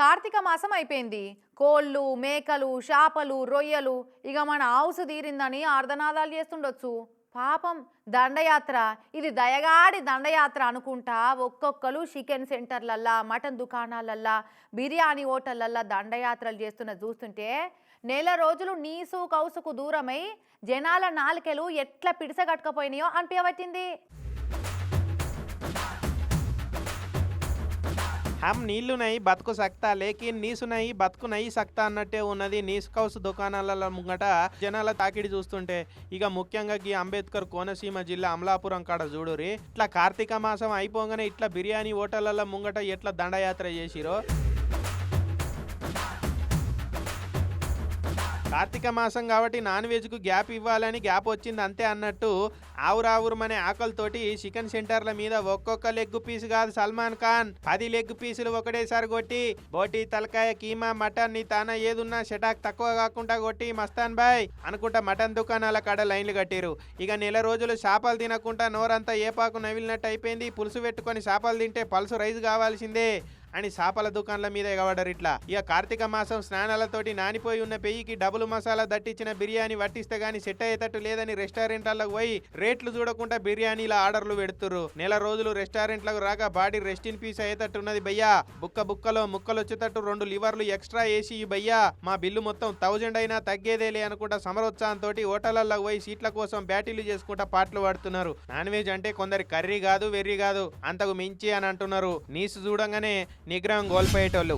కార్తీక మాసం అయిపోయింది. కోళ్ళు, మేకలు, చేపలు, రొయ్యలు ఇక మన ఆవుసు తీరిందని ఆర్ధనాదాలు చేస్తుండొచ్చు. పాపం దండయాత్ర, ఇది దయగాడి దండయాత్ర అనుకుంటా ఒక్కొక్కరు చికెన్ సెంటర్లల్లా, మటన్ దుకాణాలల్లా, బిర్యానీ హోటళ్ళల్లా దండయాత్రలు చేస్తున్న చూస్తుంటే నెల రోజులు నీసు కౌసుకు దూరమై జనాల నాలుకలు ఎట్లా పిడిసగట్టుకపోయినాయో అనిపించబట్టింది. హమ్ నీళ్లు నై బతుకు సక్తా లేకిన్ నీసు నై బతుకు నై సక్తా అన్నట్టే ఉన్నది నీసు కౌసు దుకాణాల ముంగట జనాల తాకిడి చూస్తుంటే. ఇక ముఖ్యంగా ఈ అంబేద్కర్ కోనసీమ జిల్లా అమలాపురం కాడ చూడురి, ఇట్లా కార్తీక మాసం అయిపోగానే ఇట్లా బిర్యానీ హోటళ్ళ ముంగట ఎట్లా దండయాత్ర చేసిరో. కార్తీక మాసం కాబట్టి నాన్ వెజ్కు గ్యాప్ ఇవ్వాలని గ్యాప్ వచ్చింది అంతే అన్నట్టు ఆవురావురమనే ఆకలితోటి చికెన్ సెంటర్ల మీద ఒక్కొక్క లెగ్ పీస్ కాదు సల్మాన్ ఖాన్ 10 లెగ్ పీసులు ఒకటేసారి కొట్టి బోటి తలకాయ కీమా మటన్ ని తాన ఏదున్నా షటాక్ తక్కువ కాకుండా కొట్టి మస్తాన్ బాయ్ అనుకుంటా మటన్ దుకాణాల కాడ లైన్లు కట్టిరు. ఇక నెల రోజులు చేపలు తినకుండా నోరంతా ఏపాకు నవిలినట్టు అయిపోయింది. పులుసు పెట్టుకొని చేపలు తింటే పల్సు రైస్ కావాల్సిందే అని చేపల దుకాణాల మీద ఎగబడ్డారు. ఇట్లా ఇక కార్తీక మాసం స్నానాలతోటి నానిపోయి ఉన్న పెయ్యికి డబుల్ మసాలా దట్టించిన బిర్యానీ వట్టిస్తే గానీ సెట్ అయ్యేటట్టు లేదని రెస్టారెంట్లకు పోయి రేట్లు చూడకుండా బిర్యానీల ఆర్డర్లు పెడుతుర్రు. నెల రోజులు రెస్టారెంట్లకు రాక బాడీ రెస్ట్ ఇన్ పీస్ అయ్యేటట్టు ఉన్నది భయ్యా. బుక్కలో ముక్కలు వచ్చేటట్టు 2 లివర్లు ఎక్స్ట్రా వేసి భయ్యా మా బిల్లు మొత్తం 1000 అయినా తగ్గేదేలే అనుకుంటా సమరోత్సాహంతో హోటళ్లకు పోయి సీట్ల కోసం బ్యాటీలు చేసుకుంటా పాటలు పాడుతున్నారు. నాన్ వెజ్ అంటే కొందరి కర్రీ కాదు వెర్రీ కాదు అంతకు మించి అని అంటున్నారు. నీసు చూడంగానే నిగ్రహం కోల్పోయేటోళ్ళు.